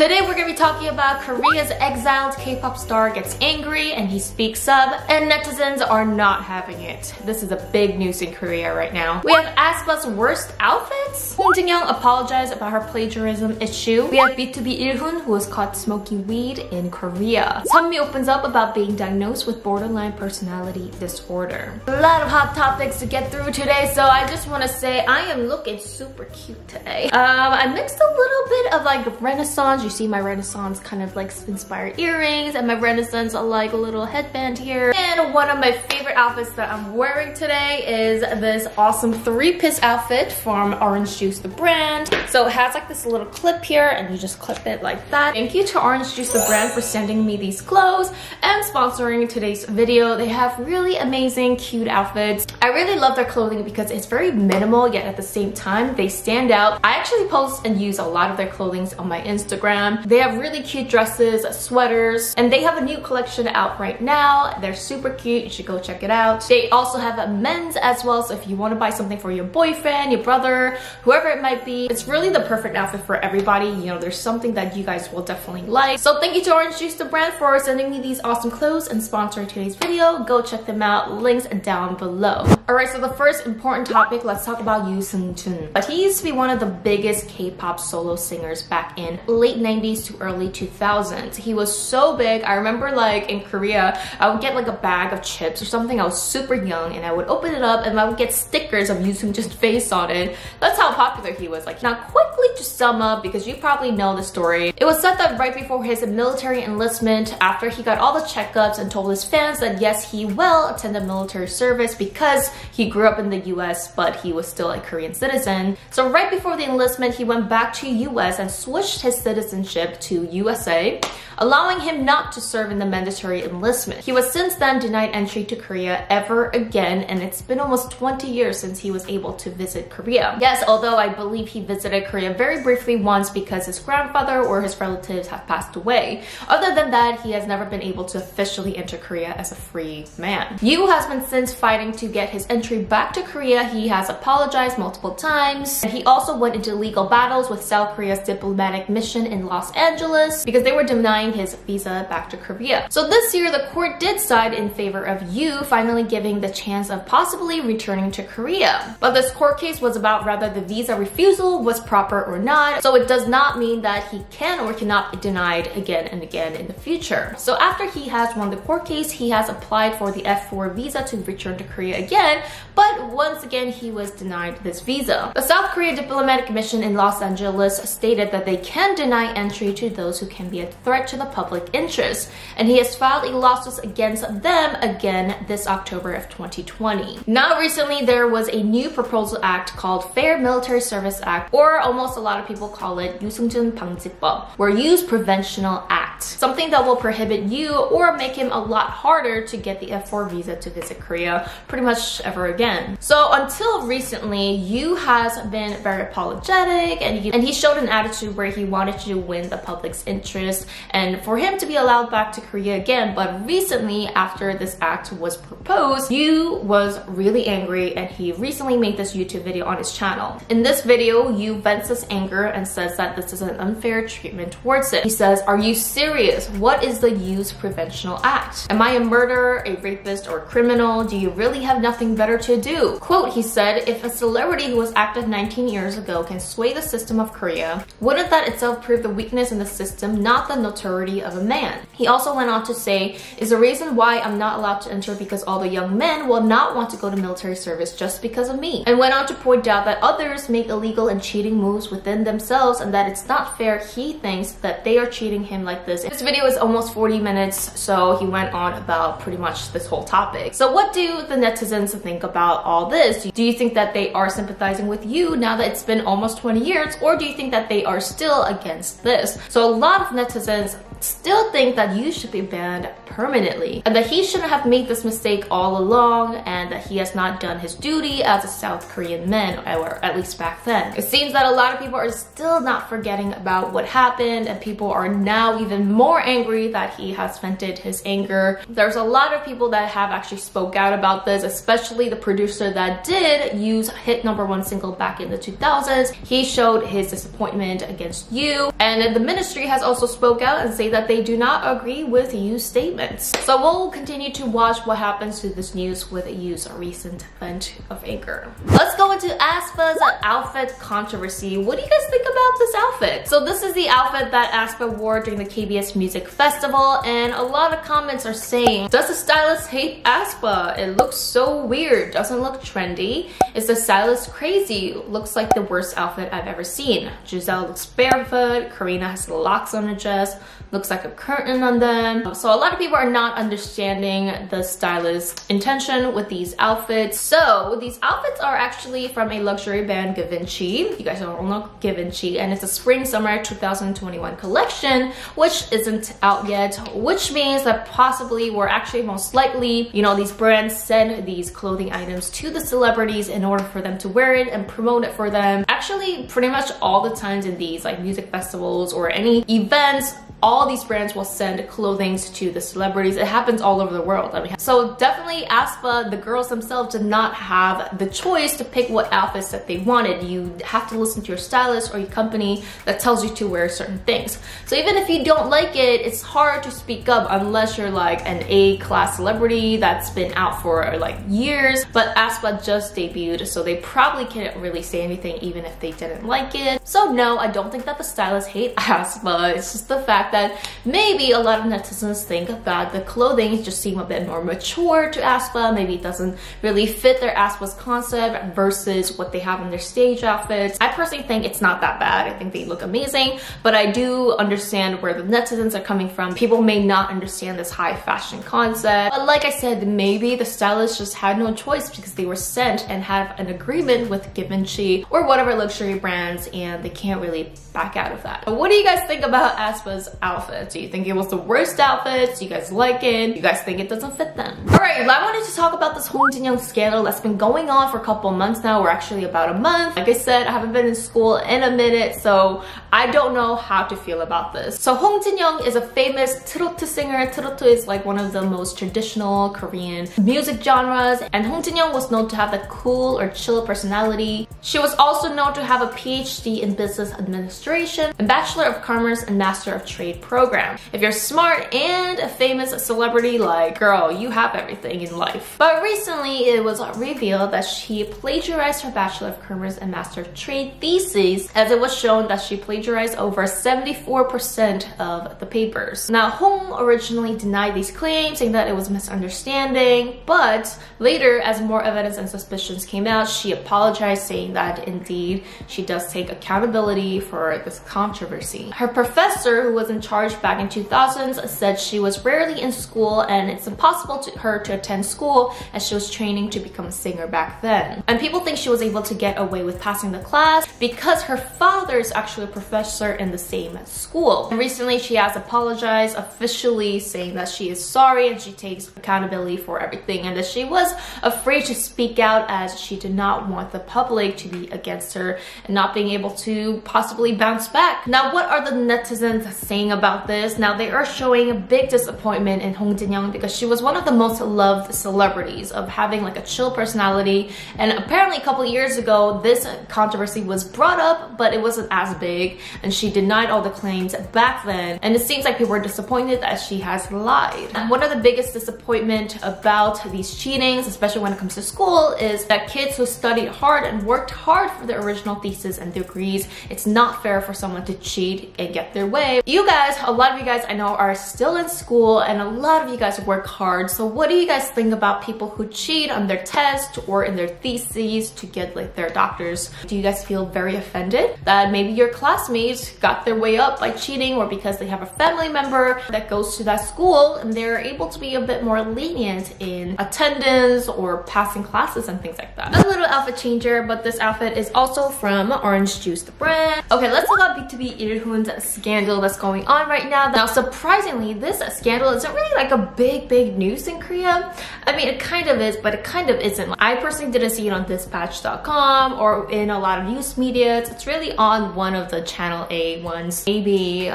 Today we're going to be talking about Korea's exiled K-pop star gets angry and he speaks up, and netizens are not having it. This is a big news in Korea right now. We have aespa's worst outfits. Hong Jin-young apologized about her plagiarism issue. We have BTOB Illhoon, who was caught smoking weed in Korea. SUNMI opens up about being diagnosed with borderline personality disorder. A lot of hot topics to get through today, so I just want to say I am looking super cute today. I mixed a little bit of like Renaissance. You see my Renaissance kind of like inspired earrings and my Renaissance like little headband here. And one of my favorite outfits that I'm wearing today is this awesome three-piece outfit from Orange Juice, the brand. So it has like this little clip here and you just clip it like that. Thank you to Orange Juice, the brand, for sending me these clothes and sponsoring today's video. They have really amazing, cute outfits. I really love their clothing because it's very minimal, yet at the same time, they stand out. I actually post and use a lot of their clothing on my Instagram. They have really cute dresses, sweaters, and they have a new collection out right now. They're super cute. You should go check it out. They also have a men's as well, so if you want to buy something for your boyfriend, your brother, whoever it might be, it's really the perfect outfit for everybody. You know, there's something that you guys will definitely like. So thank you to Orange Juice, the brand, for sending me these awesome clothes and sponsoring today's video. Go check them out. Links down below. Alright, so the first important topic, let's talk about SEUNG. But he used to be one of the biggest K-pop solo singers back in late 90s to early 2000s. He was so big. I remember like in Korea, I would get like a bag of chips or something. I was super young and I would open it up and I would get stickers of SEUNG's face on it. That's how popular he was. Like, now quickly to sum up, because you probably know the story. It was said that right before his military enlistment, after he got all the checkups and told his fans that yes, he will attend the military service because he grew up in the US, but he was still a Korean citizen. So right before the enlistment, he went back to US and switched his citizenship to USA, allowing him not to serve in the mandatory enlistment. He was since then denied entry to Korea ever again, and it's been almost 20 years since he was able to visit Korea. Yes, although I believe he visited Korea very briefly once because his grandfather or his relatives have passed away. Other than that, he has never been able to officially enter Korea as a free man. Yoo has been since fighting to get his entry back to Korea. He has apologized multiple times. And he also went into legal battles with South Korea's diplomatic mission in Los Angeles because they were denying his visa back to Korea. So this year, the court did side in favor of Yoo, finally giving the chance of possibly returning to Korea. But this court case was about whether the visa refusal was proper or not, so it does not mean that he can or cannot be denied again and again in the future. So after he has won the court case, he has applied for the F4 visa to return to Korea again, but once again he was denied this visa. The South Korea diplomatic mission in Los Angeles stated that they can deny entry to those who can be a threat to the public interest, and he has filed a lawsuit against them again this October of 2020. Now recently there was a new proposal act called Fair Military Service Act, or almost a lot of people call it 유승준 방지법, or Use Preventional Act, something that will prohibit you or make him a lot harder to get the F4 visa to visit Korea pretty much ever again. So until recently, Yoo has been very apologetic and he showed an attitude where he wanted to win the public's interest and for him to be allowed back to Korea again. But recently, after this act was proposed, Yoo was really angry and he recently made this YouTube video on his channel. In this video, Yoo vents his anger and says that this is an unfair treatment towards it. He says, "Are you serious? What is the Use Preventional Act? Am I a murderer, a rapist, or a criminal? Do you really have nothing better to do?" Quote, he said, "If a celebrity who was active 19 years ago can sway the system of Korea, wouldn't that itself prove the weakness in the system, not the notoriety of a man?" He also went on to say, "Is the reason why I'm not allowed to enter because all the young men will not want to go to military service just because of me?" And went on to point out that others make illegal and cheating moves within themselves and that it's not fair he thinks that they are cheating him like this. This video is almost 40 minutes, so he went on about pretty much this whole topic. So what do the netizens think about all this? Do you think that they are sympathizing with you now that it's been almost 20 years, or do you think that they are still against this? So a lot of netizens still think that you should be banned permanently and that he shouldn't have made this mistake all along and that he has not done his duty as a South Korean man, or at least back then. It seems that a lot of people are still not forgetting about what happened and people are now even more angry that he has vented his anger. There's a lot of people that have actually spoke out about this, especially the producer that did use hit #1 single back in the 2000s. He showed his disappointment against Yoo, and the ministry has also spoke out and say that they do not agree with Yoo's statements. So we'll continue to watch what happens to this news with Yoo's recent vent of anger. Let's go into AESPA's outfit controversy. What do you guys think about this outfit? So this is the outfit that AESPA wore during the KBS Music Festival, and a lot of comments are saying, does the stylist hate AESPA? It looks so weird, doesn't look trendy. Is the stylist crazy? Looks like the worst outfit I've ever seen. Giselle looks barefoot, Karina has locks on her dress, looks like a curtain on them. So a lot of people are not understanding the stylist's intention with these outfits. So these outfits are actually from a luxury brand, Givenchy. You guys don't know Givenchy, and it's a spring-summer 2021 collection, which isn't out yet, which means that possibly, or actually most likely, you know, these brands send these clothing items to the celebrities in order for them to wear it and promote it for them. Actually, pretty much all the times in these like music festivals or any events, all these brands will send clothing to the celebrities. It happens all over the world. I mean, so definitely AESPA, the girls themselves did not have the choice to pick what outfits that they wanted. You have to listen to your stylist or your company that tells you to wear certain things. So even if you don't like it, it's hard to speak up unless you're like an A-class celebrity that's been out for like years. But AESPA just debuted, so they probably can't really say anything even if they didn't like it. So no, I don't think that the stylists hate AESPA. It's just the fact that maybe a lot of netizens think that the clothing just seem a bit more mature to AESPA. Maybe it doesn't really fit their AESPA's concept versus what they have in their stage outfits. I personally think it's not that bad. I think they look amazing, but I do understand where the netizens are coming from. People may not understand this high fashion concept, but like I said, maybe the stylists just had no choice because they were sent and have an agreement with Givenchy or whatever luxury brands, and they can't really back out of that. But what do you guys think about AESPA's outfit? Do you think it was the worst outfit? Do you guys like it? Do you guys think it doesn't fit them? Alright, I wanted to talk about this Hong Jin-young scandal that's been going on for a couple months now, or actually about a month. Like I said, I haven't been in school in a minute, so I don't know how to feel about this. So Hong Jin-young is a famous 트로트 singer. 트로트 is like one of the most traditional Korean music genres, and Hong Jin-young was known to have the cool or chill personality. She was also known to have a PhD in business administration, a Bachelor of Commerce and Master of Trade program. If you're smart and a famous celebrity, like, girl, you have everything in life. But recently it was revealed that she plagiarized her Bachelor of Commerce and Master of Trade thesis, as it was shown that she plagiarized over 74% of the papers. Now, Hong originally denied these claims, saying that it was a misunderstanding, but later, as more evidence and suspicions came out, she apologized, saying that indeed she does take accountability for this controversy. Her professor, who was in charge back in 2000s, said she was rarely in school and it's impossible for her to attend school as she was training to become a singer back then. And people think she was able to get away with passing the class because her father is actually a professor in the same school. And recently she has apologized officially, saying that she is sorry and she takes accountability for everything, and that she was afraid to speak out as she did not want the public to be against her and not being able to possibly bounce back. Now, what are the netizens saying about this? Now, they are showing a big disappointment in Hong Jin-young because she was one of the most loved celebrities of having like a chill personality, and apparently a couple years ago this controversy was brought up, but it wasn't as big, and she denied all the claims back then, and it seems like people are disappointed that she has lied. And one of the biggest disappointment about these cheatings, especially when it comes to school, is that kids who studied hard and worked hard for their original thesis and degrees, it's not fair for someone to cheat and get their way. You guys, a lot of you guys I know are still in school, and a lot of you guys work hard. So what do you guys think about people who cheat on their test or in their theses to get like their doctors? Do you guys feel very offended that maybe your classmates got their way up by cheating, or because they have a family member that goes to that school and they're able to be a bit more lenient in attendance or passing classes and things like that? A little outfit changer, but this outfit is also from Orange Juice, the brand. Okay, let's talk about BTOB Illhoon's scandal that's going on right now. Now, surprisingly, this scandal isn't really like a big news in Korea. I mean, it kind of is, but it kind of isn't. I personally didn't see it on dispatch.com or in a lot of news media. It's really on one of the channels Channel A ones. Maybe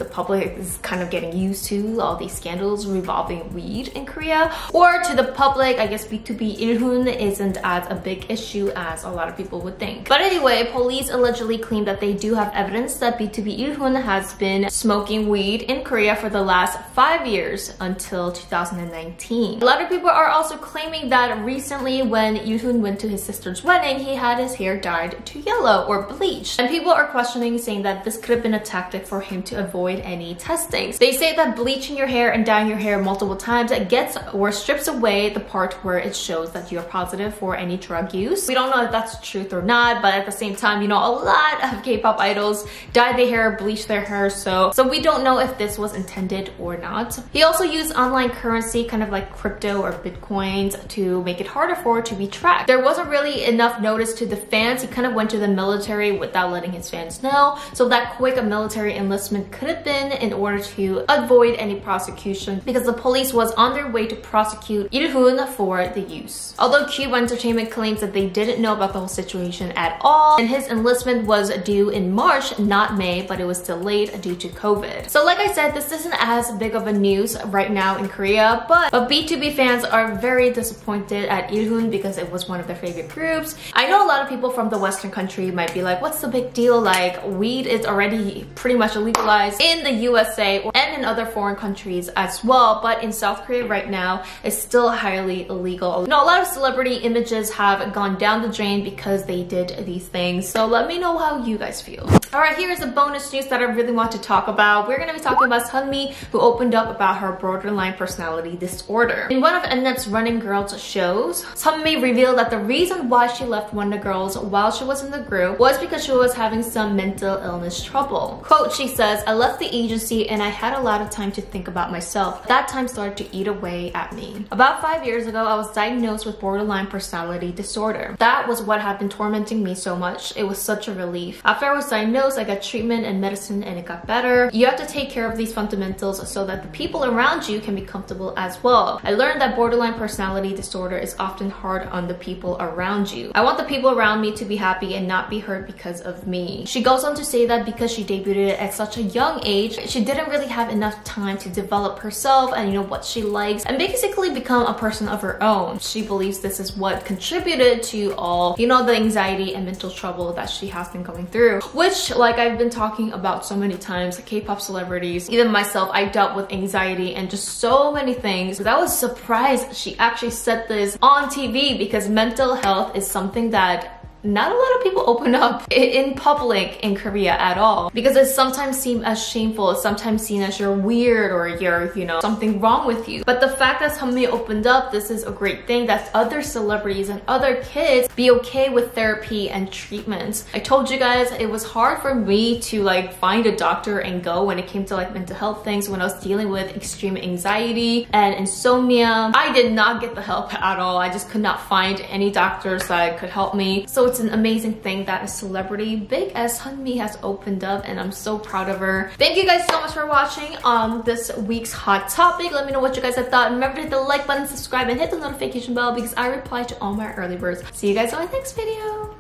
the public is kind of getting used to all these scandals revolving weed in Korea. Or to the public, I guess BTOB Illhoon isn't as a big issue as a lot of people would think. But anyway, police allegedly claim that they do have evidence that BTOB Illhoon has been smoking weed in Korea for the last 5 years until 2019. A lot of people are also claiming that recently when Illhoon went to his sister's wedding, he had his hair dyed to yellow or bleached. And people are questioning, saying that this could have been a tactic for him to avoid any testings. They say that bleaching your hair and dyeing your hair multiple times gets or strips away the part where it shows that you're positive for any drug use. We don't know if that's truth or not, but at the same time, you know, a lot of K-pop idols dye their hair, bleach their hair, so we don't know if this was intended or not. He also used online currency, kind of like crypto or bitcoins, to make it harder for it to be tracked. There wasn't really enough notice to the fans. He kind of went to the military without letting his fans know, so that quick military enlistment could have been in order to avoid any prosecution, because the police was on their way to prosecute Illhoon for the use. Although Cube Entertainment claims that they didn't know about the whole situation at all, and his enlistment was due in March, not May, but it was delayed due to COVID. So like I said, this isn't as big of a news right now in Korea, but BTOB fans are very disappointed at Illhoon because it was one of their favorite groups. I know a lot of people from the Western country might be like, what's the big deal? Like, weed is already pretty much legalized in the USA and in other foreign countries as well, but in South Korea right now, it's still highly illegal. You know, a lot of celebrity images have gone down the drain because they did these things. So let me know how you guys feel. Alright, here's the bonus news that I really want to talk about. We're gonna be talking about SUNMI, who opened up about her borderline personality disorder. In one of Mnet's Running Girls shows, SUNMI revealed that the reason why she left Wonder Girls while she was in the group was because she was having some mental illness trouble. Quote, she says, "I left the agency and I had a lot of time to think about myself. That time started to eat away at me. About 5 years ago, I was diagnosed with borderline personality disorder. That was what had been tormenting me so much. It was such a relief. After I was diagnosed, I got treatment and medicine and it got better. You have to take care of these fundamentals so that the people around you can be comfortable as well. I learned that borderline personality disorder is often hard on the people around you. I want the people around me to be happy and not be hurt because of me." She goes on to say that because she debuted at such a young age, she didn't really have enough time to develop herself and, you know, what she likes and basically become a person of her own. She believes this is what contributed to all, you know, the anxiety and mental trouble that she has been going through, which, like I've been talking about so many times, K-pop celebrities, even myself, I dealt with anxiety and just so many things. I was surprised she actually said this on TV, because mental health is something that not a lot of people open up in public in Korea at all, because it sometimes seems as shameful, it's sometimes seen as you're weird or you're, you know, something wrong with you. But the fact that SUNMI opened up, this is a great thing that other celebrities and other kids be okay with therapy and treatments. I told you guys it was hard for me to like find a doctor and go when it came to like mental health things when I was dealing with extreme anxiety and insomnia. I did not get the help at all. I just could not find any doctors that could help me. So it's an amazing thing that a celebrity big as SUNMI has opened up, and I'm so proud of her. Thank you guys so much for watching this week's hot topic. Let me know what you guys have thought. Remember to hit the like button, subscribe, and hit the notification bell because I reply to all my early birds. See you guys on my next video.